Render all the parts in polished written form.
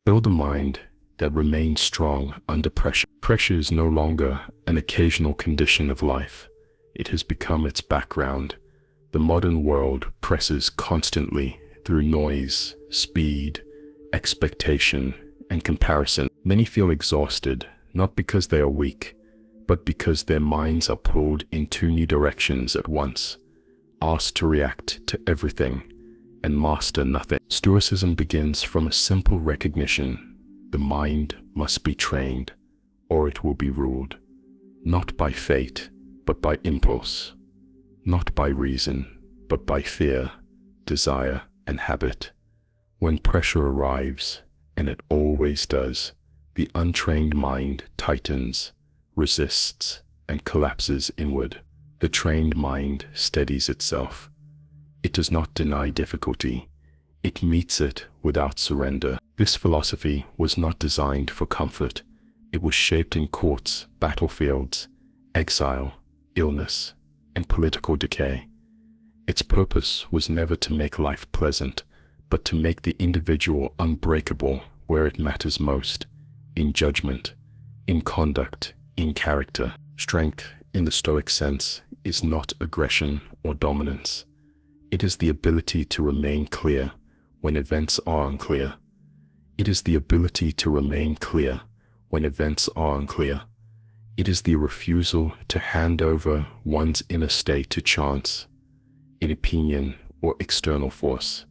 Build a mind that remains strong under pressure. Pressure is no longer an occasional condition of life. It has become its background. The modern world presses constantly through noise, speed, expectation, and comparison. Many feel exhausted, not because they are weak, but because their minds are pulled in two new directions at once, asked to react to everything and master nothing. Stoicism begins from a simple recognition: the mind must be trained, or it will be ruled, not by fate, but by impulse, not by reason, but by fear, desire, and habit. When pressure arrives, and it always does, the untrained mind tightens, resists, and collapses inward. The trained mind steadies itself. It does not deny difficulty. It meets it without surrender. This philosophy was not designed for comfort. It was shaped in courts, battlefields, exile, illness, and political decay. Its purpose was never to make life pleasant, but to make the individual unbreakable where it matters most: in judgment, in conduct, in character. Strength, in the Stoic sense, is not aggression or dominance. It is the ability to remain clear when events are unclear. It is the ability to remain clear when events are unclear. It is the refusal to hand over one's inner state to chance, in opinion, or external force.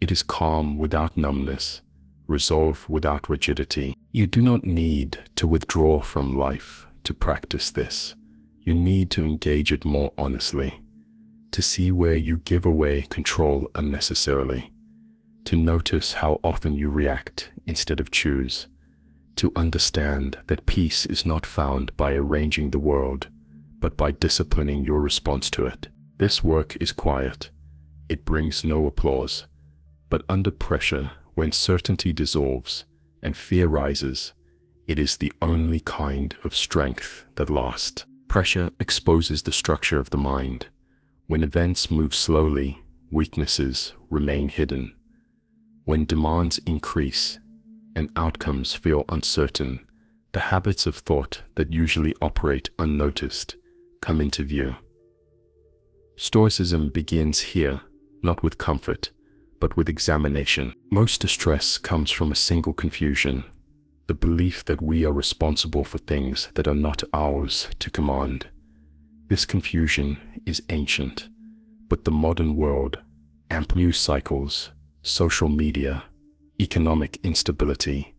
It is calm without numbness, resolve without rigidity. You do not need to withdraw from life to practice this. You need to engage it more honestly, to see where you give away control unnecessarily, to notice how often you react instead of choose, to understand that peace is not found by arranging the world, but by disciplining your response to it. This work is quiet. It brings no applause. But under pressure, when certainty dissolves and fear rises, it is the only kind of strength that lasts. Pressure exposes the structure of the mind. When events move slowly, weaknesses remain hidden. When demands increase and outcomes feel uncertain, the habits of thought that usually operate unnoticed come into view. Stoicism begins here, not with comfort, but with examination. Most distress comes from a single confusion: the belief that we are responsible for things that are not ours to command. This confusion is ancient, but the modern world, news cycles, social media, economic instability,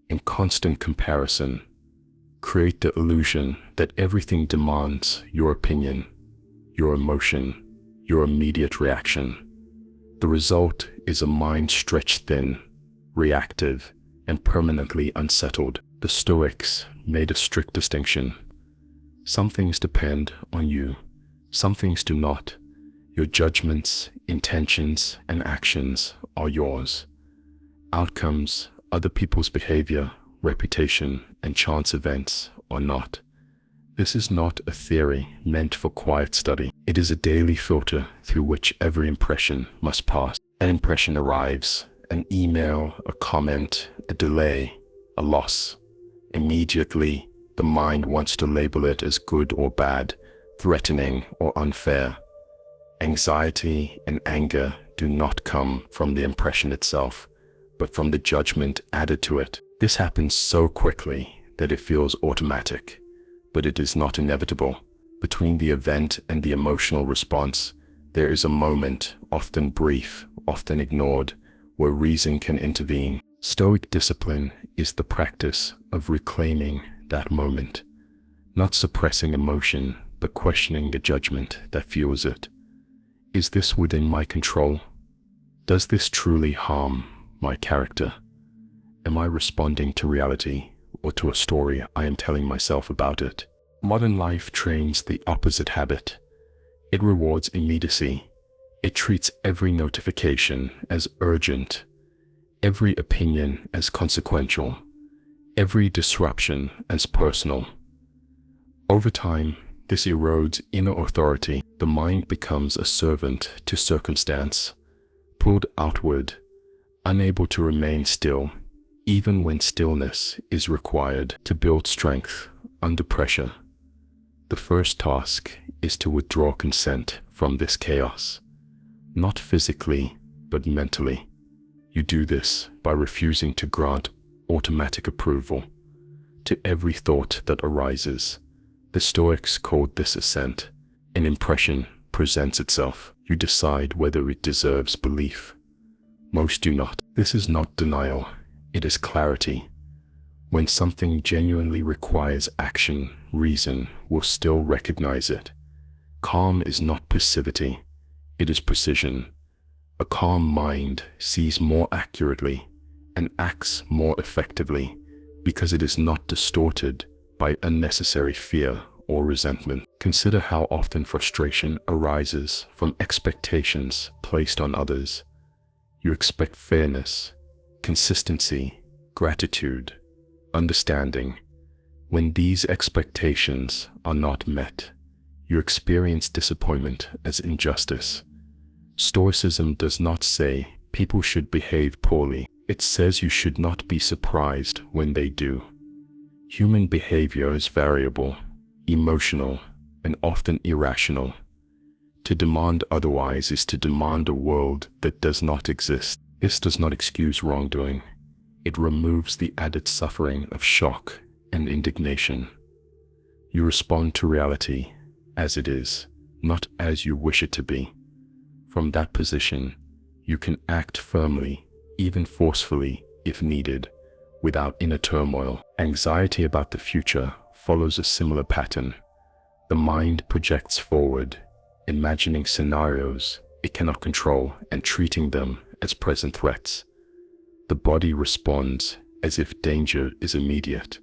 and constant comparison create the illusion that everything demands your opinion, your emotion, your immediate reaction. The result is a mind stretched thin, reactive, and permanently unsettled. The Stoics made a strict distinction. Some things depend on you, some things do not. Your judgments, intentions, and actions are yours. Outcomes, other people's behavior, reputation, and chance events are not. This is not a theory meant for quiet study. It is a daily filter through which every impression must pass. An impression arrives, an email, a comment, a delay, a loss. Immediately, the mind wants to label it as good or bad, threatening or unfair. Anxiety and anger do not come from the impression itself, but from the judgment added to it. This happens so quickly that it feels automatic, but it is not inevitable. Between the event and the emotional response, there is a moment, often brief, often ignored, where reason can intervene. Stoic discipline is the practice of reclaiming that moment, not suppressing emotion, but questioning the judgment that fuels it. Is this within my control? Does this truly harm my character? Am I responding to reality or to a story I am telling myself about it? Modern life trains the opposite habit. It rewards immediacy. It treats every notification as urgent, every opinion as consequential, every disruption as personal. Over time, this erodes inner authority. The mind becomes a servant to circumstance, pulled outward, unable to remain still, even when stillness is required to build strength under pressure. The first task is to withdraw consent from this chaos, not physically, but mentally. You do this by refusing to grant automatic approval to every thought that arises. The Stoics called this assent. An impression presents itself. You decide whether it deserves belief. Most do not. This is not denial, it is clarity. When something genuinely requires action, reason will still recognize it. Calm is not passivity, it is precision. A calm mind sees more accurately and acts more effectively because it is not distorted by unnecessary fear or resentment. Consider how often frustration arises from expectations placed on others. You expect fairness, consistency, gratitude, understanding. When these expectations are not met, you experience disappointment as injustice. Stoicism does not say people should behave poorly. It says you should not be surprised when they do. Human behavior is variable, emotional, and often irrational. To demand otherwise is to demand a world that does not exist. This does not excuse wrongdoing. It removes the added suffering of shock and indignation. You respond to reality as it is, not as you wish it to be. From that position, you can act firmly, even forcefully if needed, without inner turmoil. Anxiety about the future follows a similar pattern. The mind projects forward, imagining scenarios it cannot control and treating them as present threats. The body responds as if danger is immediate.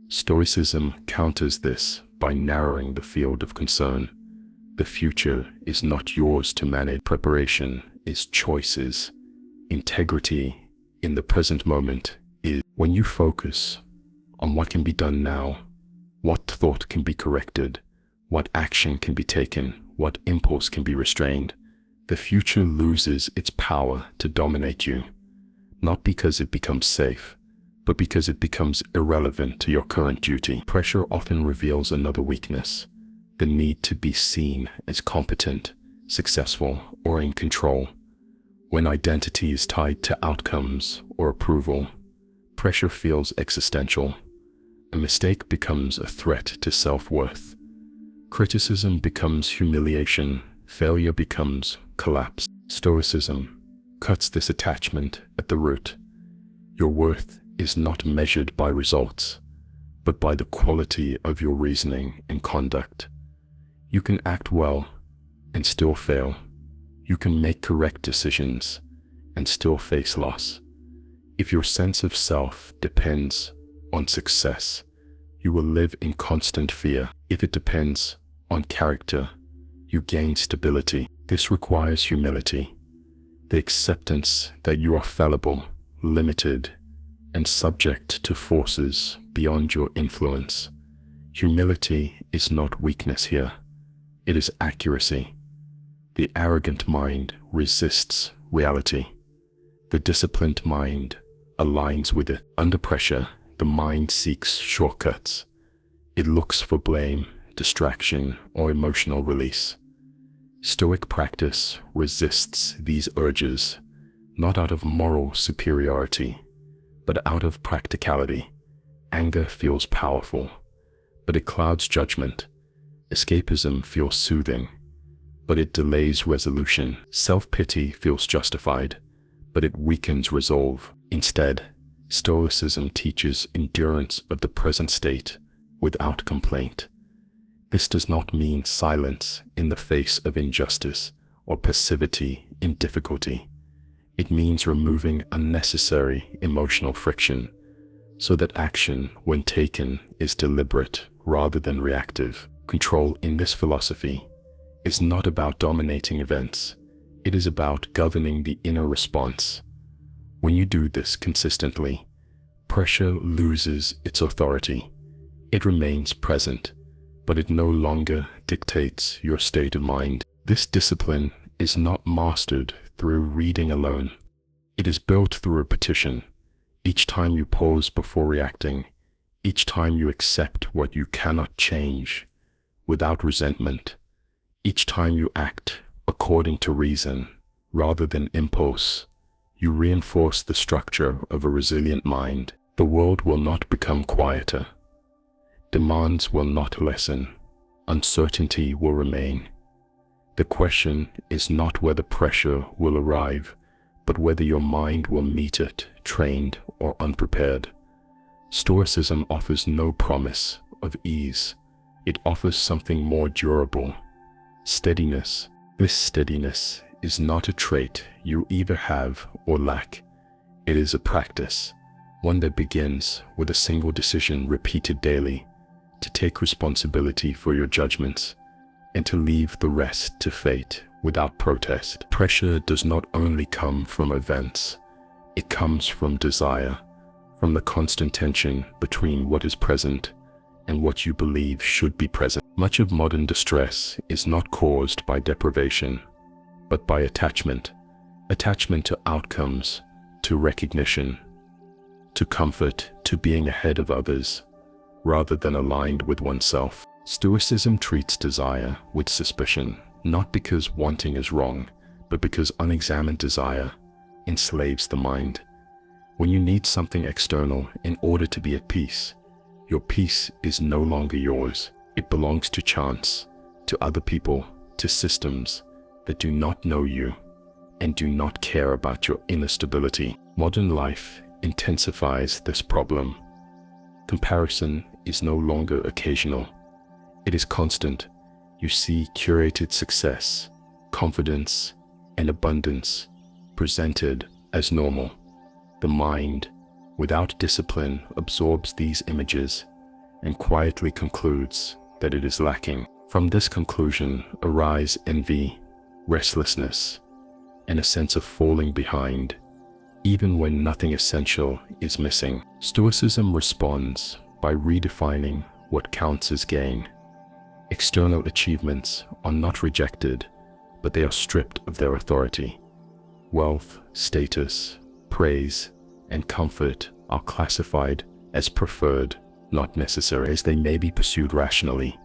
Stoicism counters this by narrowing the field of concern. The future is not yours to manage. Preparation is choices. Integrity in the present moment is when you focus on what can be done now, what thought can be corrected, what action can be taken, what impulse can be restrained. The future loses its power to dominate you, not because it becomes safe, but because it becomes irrelevant to your current duty. Pressure often reveals another weakness, the need to be seen as competent, successful, or in control. When identity is tied to outcomes or approval, pressure feels existential. A mistake becomes a threat to self-worth. Criticism becomes humiliation. Failure becomes collapse. Stoicism cuts this attachment at the root. Your worth is not measured by results, but by the quality of your reasoning and conduct. You can act well and still fail. You can make correct decisions and still face loss. If your sense of self depends on success, you will live in constant fear. If it depends on character, you gain stability. This requires humility, the acceptance that you are fallible, limited, and subject to forces beyond your influence. Humility is not weakness here, it is accuracy. The arrogant mind resists reality. The disciplined mind aligns with it. Under pressure, the mind seeks shortcuts. It looks for blame, distraction, or emotional release. Stoic practice resists these urges, not out of moral superiority, but out of practicality. Anger feels powerful, but it clouds judgment. Escapism feels soothing, but it delays resolution. Self-pity feels justified, but it weakens resolve. Instead, Stoicism teaches endurance of the present state without complaint. This does not mean silence in the face of injustice or passivity in difficulty. It means removing unnecessary emotional friction so that action, when taken, is deliberate rather than reactive. Control in this philosophy is not about dominating events. It is about governing the inner response. When you do this consistently, pressure loses its authority. It remains present, but it no longer dictates your state of mind. This discipline is not mastered through reading alone. It is built through repetition, Each time you pause before reacting, each time you accept what you cannot change without resentment, each time you act according to reason rather than impulse, you reinforce the structure of a resilient mind. The world will not become quieter. Demands will not lessen. Uncertainty will remain. The question is not whether pressure will arrive, but whether your mind will meet it, trained or unprepared. Stoicism offers no promise of ease. It offers something more durable: steadiness. This steadiness is not a trait you either have or lack. It is a practice, one that begins with a single decision repeated daily, to take responsibility for your judgments and to leave the rest to fate without protest. Pressure does not only come from events, it comes from desire, from the constant tension between what is present and what you believe should be present. Much of modern distress is not caused by deprivation, but by attachment. Attachment to outcomes, to recognition, to comfort, to being ahead of others, rather than aligned with oneself. Stoicism treats desire with suspicion, not because wanting is wrong, but because unexamined desire enslaves the mind. When you need something external in order to be at peace, your peace is no longer yours. It belongs to chance, to other people, to systems that do not know you and do not care about your inner stability. Modern life intensifies this problem. Comparison is no longer occasional. It is constant. You see curated success, confidence, and abundance presented as normal. The mind, without discipline, absorbs these images and quietly concludes that it is lacking. From this conclusion arise envy, restlessness, and a sense of falling behind, even when nothing essential is missing. Stoicism responds by redefining what counts as gain. External achievements are not rejected, but they are stripped of their authority. Wealth, status, praise, and comfort are classified as preferred, not necessary, as they may be pursued rationally,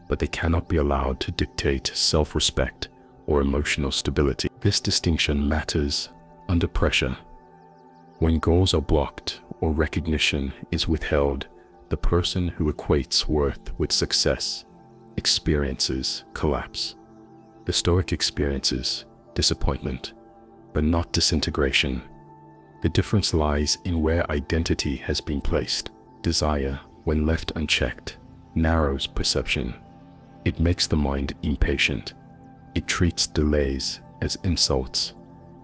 but they cannot be allowed to dictate self-respect or emotional stability. This distinction matters under pressure. When goals are blocked or recognition is withheld, the person who equates worth with success experiences collapse. The Stoic experiences disappointment, but not disintegration. The difference lies in where identity has been placed. Desire, when left unchecked, narrows perception. It makes the mind impatient. It treats delays as insults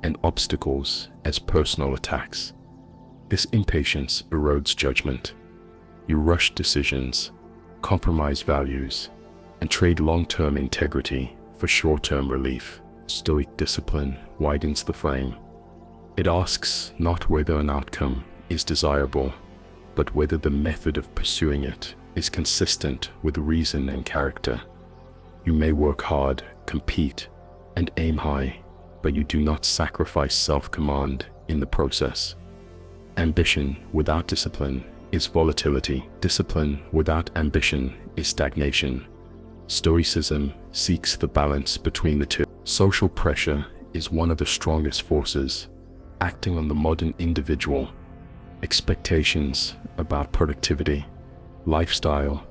and obstacles as personal attacks. This impatience erodes judgment. You rush decisions, compromise values, and trade long-term integrity for short-term relief. Stoic discipline widens the frame. It asks not whether an outcome is desirable, but whether the method of pursuing it is consistent with reason and character. You may work hard, compete, and aim high, but you do not sacrifice self-command in the process. Ambition without discipline is volatility. Discipline without ambition is stagnation. Stoicism seeks the balance between the two. Social pressure is one of the strongest forces acting on the modern individual. Expectations about productivity, lifestyle,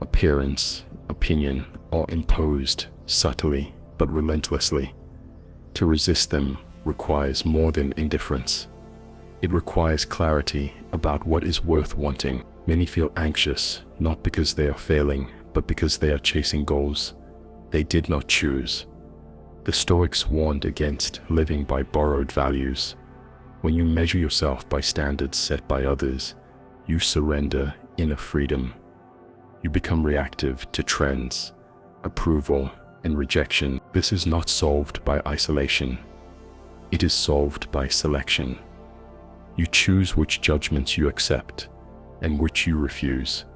appearance, opinion are imposed subtly but relentlessly. To resist them requires more than indifference. It requires clarity about what is worth wanting. Many feel anxious, not because they are failing, but because they are chasing goals they did not choose. The Stoics warned against living by borrowed values. When you measure yourself by standards set by others, you surrender inner freedom. You become reactive to trends, approval, and rejection. This is not solved by isolation. It is solved by selection. You choose which judgments you accept and which you refuse.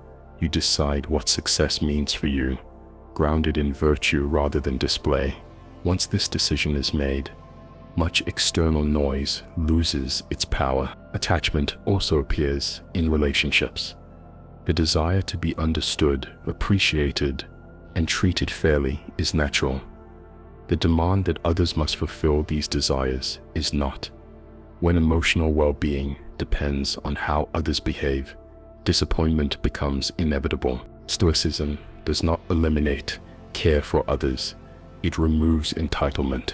You decide what success means for you, grounded in virtue rather than display. Once this decision is made, much external noise loses its power. Attachment also appears in relationships. The desire to be understood, appreciated, and treated fairly is natural. The demand that others must fulfill these desires is not. When emotional well-being depends on how others behave, disappointment becomes inevitable. Stoicism does not eliminate care for others. It removes entitlement.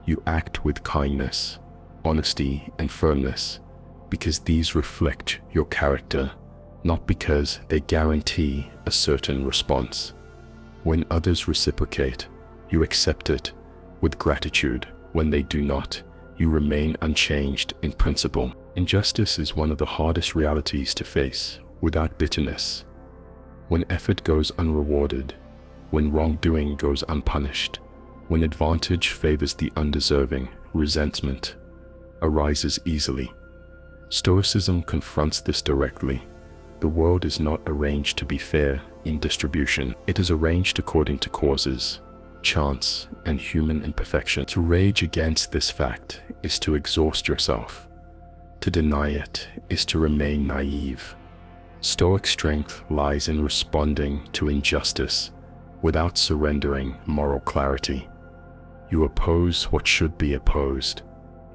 You act with kindness, honesty, and firmness because these reflect your character, not because they guarantee a certain response. When others reciprocate, you accept it with gratitude. When they do not, you remain unchanged in principle. Injustice is one of the hardest realities to face without bitterness. When effort goes unrewarded, when wrongdoing goes unpunished, when advantage favors the undeserving, resentment arises easily. Stoicism confronts this directly. The world is not arranged to be fair in distribution. It is arranged according to causes, chance, and human imperfection. To rage against this fact is to exhaust yourself. To deny it is to remain naive. Stoic strength lies in responding to injustice without surrendering moral clarity. You oppose what should be opposed.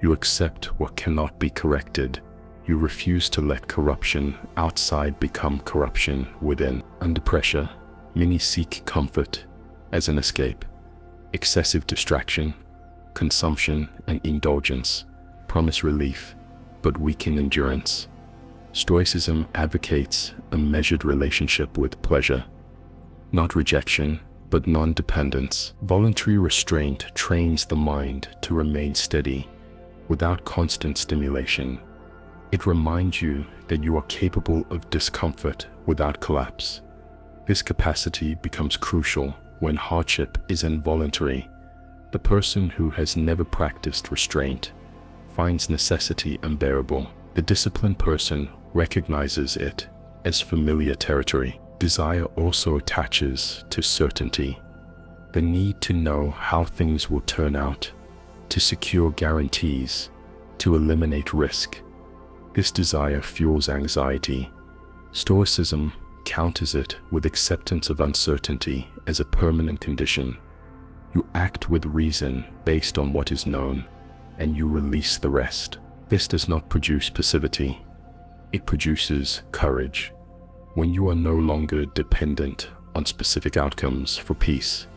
You accept what cannot be corrected. You refuse to let corruption outside become corruption within. Under pressure, many seek comfort as an escape. Excessive distraction, consumption, and indulgence promise relief, but weaken endurance. Stoicism advocates a measured relationship with pleasure, not rejection, but non-dependence. Voluntary restraint trains the mind to remain steady without constant stimulation. It reminds you that you are capable of discomfort without collapse. This capacity becomes crucial when hardship is involuntary. The person who has never practiced restraint finds necessity unbearable. The disciplined person recognizes it as familiar territory. Desire also attaches to certainty. The need to know how things will turn out, to secure guarantees, to eliminate risk. This desire fuels anxiety. Stoicism counters it with acceptance of uncertainty as a permanent condition. You act with reason based on what is known, and you release the rest. This does not produce passivity. It produces courage. When you are no longer dependent on specific outcomes for peace,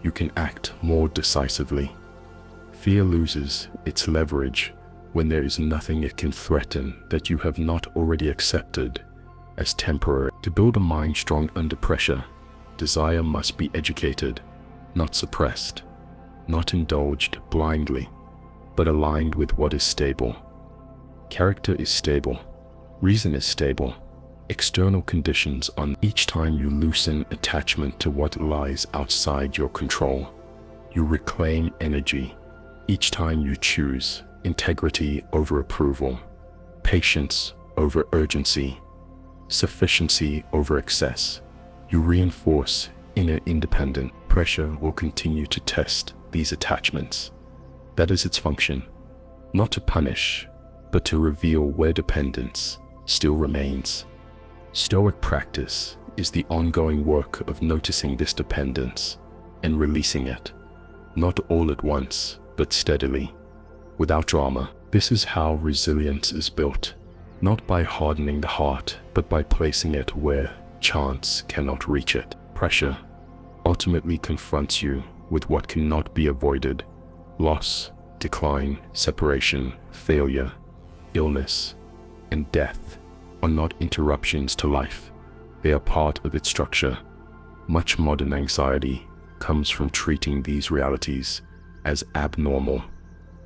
you can act more decisively. Fear loses its leverage when there is nothing it can threaten that you have not already accepted as temporary. To build a mind strong under pressure, desire must be educated, not suppressed, not indulged blindly, but aligned with what is stable. Character is stable. Reason is stable. External conditions on. Each time you loosen attachment to what lies outside your control, you reclaim energy. Each time you choose integrity over approval, patience over urgency, sufficiency over excess, you reinforce inner independence. Pressure will continue to test these attachments. That is its function, not to punish, but to reveal where dependence still remains. Stoic practice is the ongoing work of noticing this dependence and releasing it, not all at once, but steadily, without drama. This is how resilience is built, not by hardening the heart, but by placing it where chance cannot reach it. Pressure ultimately confronts you with what cannot be avoided: loss, decline, separation, failure, illness, and death are not interruptions to life. They are part of its structure. Much modern anxiety comes from treating these realities as abnormal,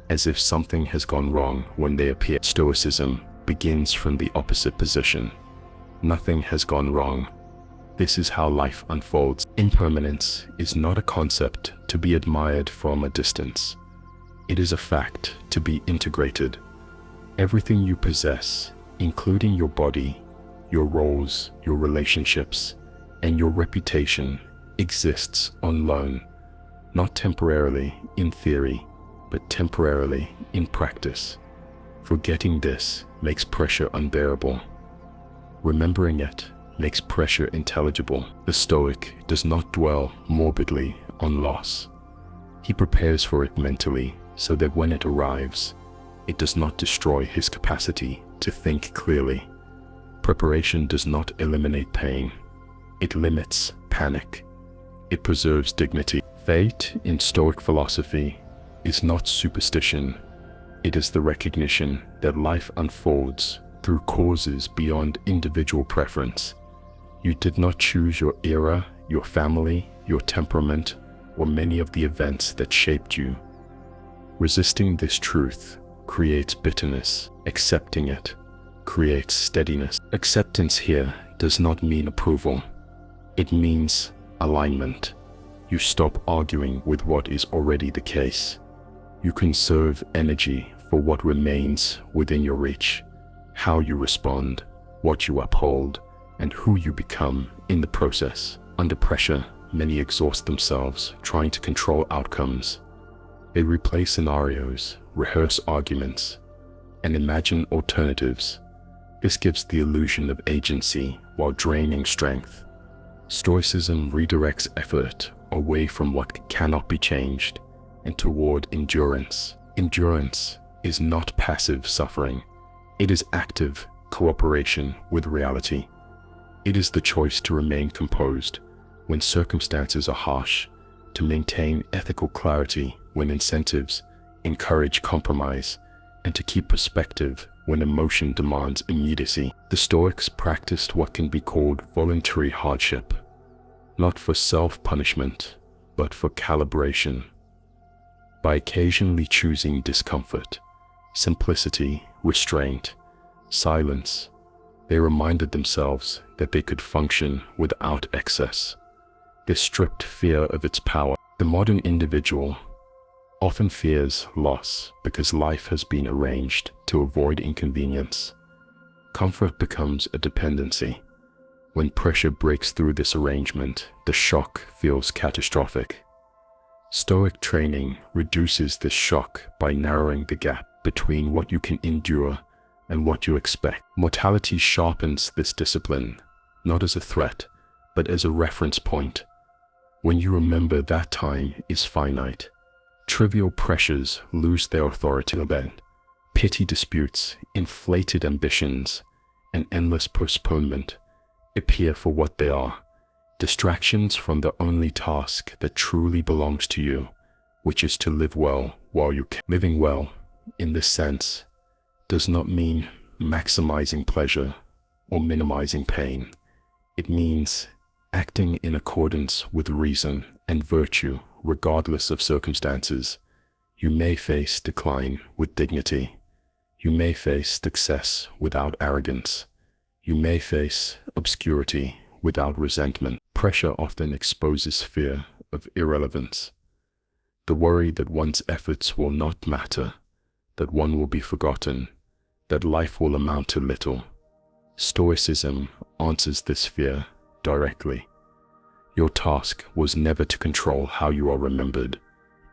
as if something has gone wrong when they appear. Stoicism begins from the opposite position. Nothing has gone wrong. This is how life unfolds. Impermanence is not a concept to be admired from a distance. It is a fact to be integrated. Everything you possess, including your body, your roles, your relationships, and your reputation, exists on loan, not temporarily in theory, but temporarily in practice. Forgetting this makes pressure unbearable. Remembering it makes pressure intelligible. The Stoic does not dwell morbidly on loss. He prepares for it mentally so that when it arrives, it does not destroy his capacity to think clearly. Preparation does not eliminate pain. It limits panic. It preserves dignity. Fate in Stoic philosophy is not superstition. It is the recognition that life unfolds through causes beyond individual preference. You did not choose your era, your family, your temperament, or many of the events that shaped you. Resisting this truth creates bitterness. Accepting it creates steadiness. Acceptance here does not mean approval. It means alignment. You stop arguing with what is already the case. You conserve energy for what remains within your reach. How you respond, what you uphold, and who you become in the process. Under pressure, many exhaust themselves trying to control outcomes. They replay scenarios, rehearse arguments, and imagine alternatives. This gives the illusion of agency while draining strength. Stoicism redirects effort away from what cannot be changed and toward endurance. Endurance is not passive suffering. It is active cooperation with reality. It is the choice to remain composed when circumstances are harsh, to maintain ethical clarity when incentives encourage compromise, and to keep perspective when emotion demands immediacy. The Stoics practiced what can be called voluntary hardship, not for self-punishment, but for calibration. By occasionally choosing discomfort, simplicity, restraint, silence, they reminded themselves that they could function without excess. This stripped fear of its power. The modern individual often fears loss because life has been arranged to avoid inconvenience. Comfort becomes a dependency. When pressure breaks through this arrangement, the shock feels catastrophic. Stoic training reduces this shock by narrowing the gap between what you can endure and what you expect. Mortality sharpens this discipline, not as a threat, but as a reference point. When you remember that time is finite, trivial pressures lose their authority. Petty disputes, inflated ambitions, and endless postponement appear for what they are, distractions from the only task that truly belongs to you, which is to live well while you can. Living well, in this sense, does not mean maximizing pleasure or minimizing pain. It means acting in accordance with reason and virtue regardless of circumstances. You may face decline with dignity. You may face success without arrogance. You may face obscurity without resentment. Pressure often exposes fear of irrelevance. The worry that one's efforts will not matter, that one will be forgotten, that life will amount to little. Stoicism answers this fear directly. Your task was never to control how you are remembered.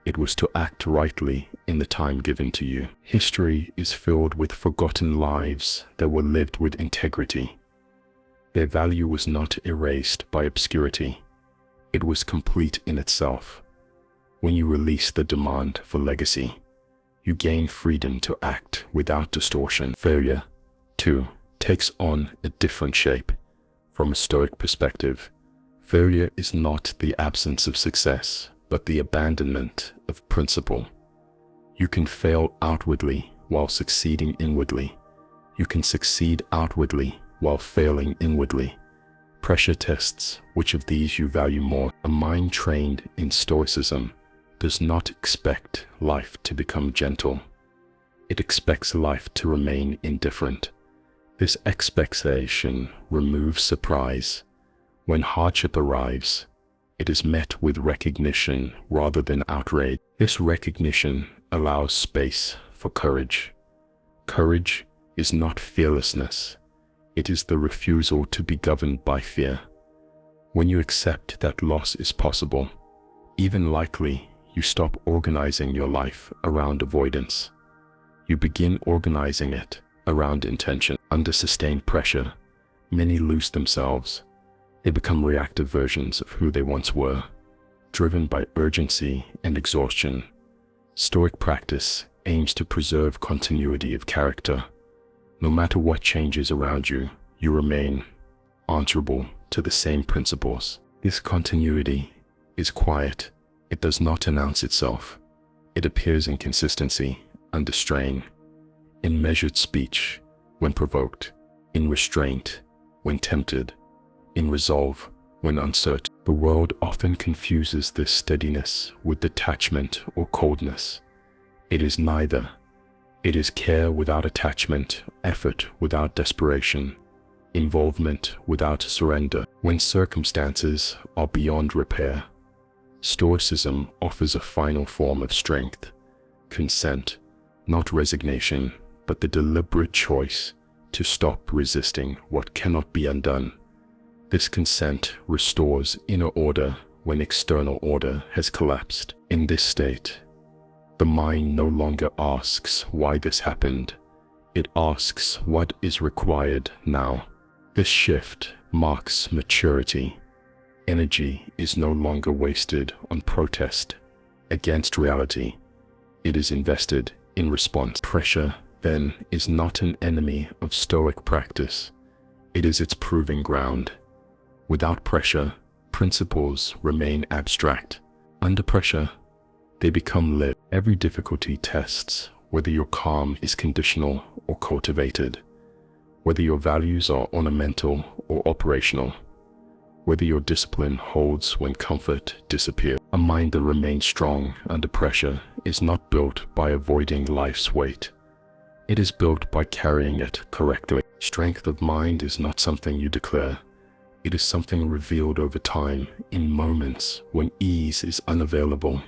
It was to act rightly in the time given to you. History is filled with forgotten lives that were lived with integrity. Their value was not erased by obscurity. It was complete in itself. When you release the demand for legacy, you gain freedom to act without distortion. Failure, too, takes on a different shape. From a Stoic perspective, failure is not the absence of success, but the abandonment of principle. You can fail outwardly while succeeding inwardly. You can succeed outwardly while failing inwardly. Pressure tests which of these you value more. A mind trained in Stoicism does not expect life to become gentle. It expects life to remain indifferent. This expectation removes surprise. When hardship arrives, it is met with recognition rather than outrage. This recognition allows space for courage. Courage is not fearlessness. It is the refusal to be governed by fear. When you accept that loss is possible, even likely, you stop organizing your life around avoidance. You begin organizing it around intention. Under sustained pressure, many lose themselves. They become reactive versions of who they once were, driven by urgency and exhaustion. Stoic practice aims to preserve continuity of character. No matter what changes around you, you remain answerable to the same principles. This continuity is quiet. It does not announce itself. It appears in consistency, under strain, in measured speech when provoked, in restraint when tempted, in resolve when uncertain. The world often confuses this steadiness with detachment or coldness. It is neither. It is care without attachment, effort without desperation, involvement without surrender. When circumstances are beyond repair, Stoicism offers a final form of strength, consent, not resignation, but the deliberate choice to stop resisting what cannot be undone. This consent restores inner order when external order has collapsed. In this state, the mind no longer asks why this happened. It asks what is required now. This shift marks maturity. Energy is no longer wasted on protest against reality. It is invested in response. Pressure, then, is not an enemy of Stoic practice. It is its proving ground. Without pressure, principles remain abstract. Under pressure, they become lived. Every difficulty tests whether your calm is conditional or cultivated, whether your values are ornamental or operational, whether your discipline holds when comfort disappears. A mind that remains strong under pressure is not built by avoiding life's weight. It is built by carrying it correctly. Strength of mind is not something you declare. It is something revealed over time in moments when ease is unavailable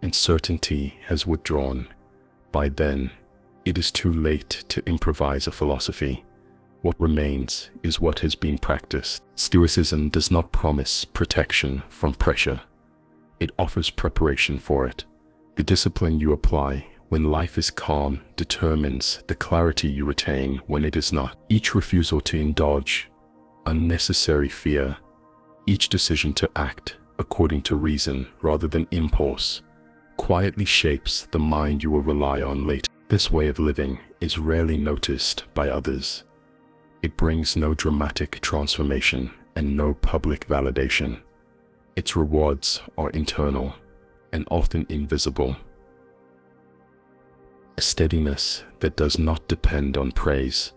and certainty has withdrawn. By then, it is too late to improvise a philosophy. What remains is what has been practiced. Stoicism does not promise protection from pressure. It offers preparation for it. The discipline you apply when life is calm determines the clarity you retain when it is not. Each refusal to indulge unnecessary fear, each decision to act according to reason rather than impulse, quietly shapes the mind you will rely on later. This way of living is rarely noticed by others. It brings no dramatic transformation and no public validation. Its rewards are internal and often invisible. A steadiness that does not depend on praise,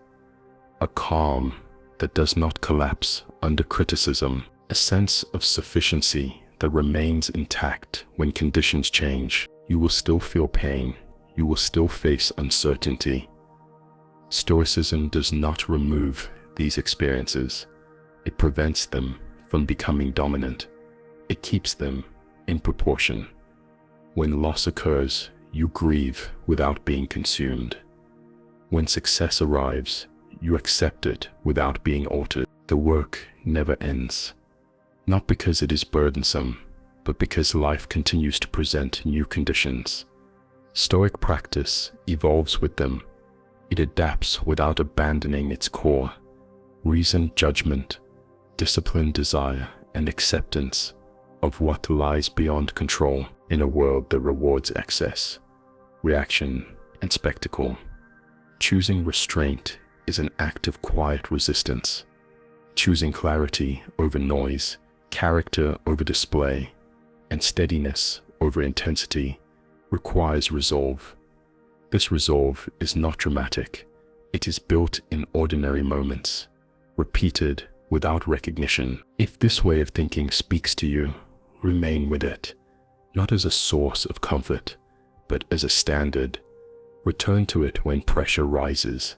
a calm that does not collapse under criticism, a sense of sufficiency that remains intact when conditions change. You will still feel pain. You will still face uncertainty. Stoicism does not remove these experiences. It prevents them from becoming dominant. It keeps them in proportion. When loss occurs, you grieve without being consumed. When success arrives, you accept it without being altered. The work never ends, not because it is burdensome, but because life continues to present new conditions. Stoic practice evolves with them. It adapts without abandoning its core: reason, judgment, discipline, desire, and acceptance of what lies beyond control in a world that rewards excess, reaction, and spectacle. Choosing restraint is an act of quiet resistance. Choosing clarity over noise, character over display, and steadiness over intensity requires resolve. This resolve is not dramatic. It is built in ordinary moments, repeated without recognition. If this way of thinking speaks to you, remain with it, not as a source of comfort, but as a standard. Return to it when pressure rises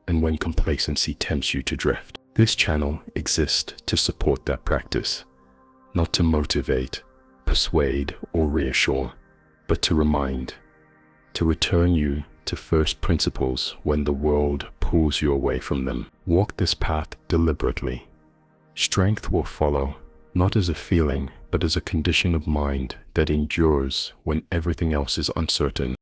and when complacency tempts you to drift. This channel exists to support that practice, not to motivate, persuade, or reassure, but to remind, to return you to first principles when the world pulls you away from them. Walk this path deliberately. Strength will follow, not as a feeling, but as a condition of mind that endures when everything else is uncertain.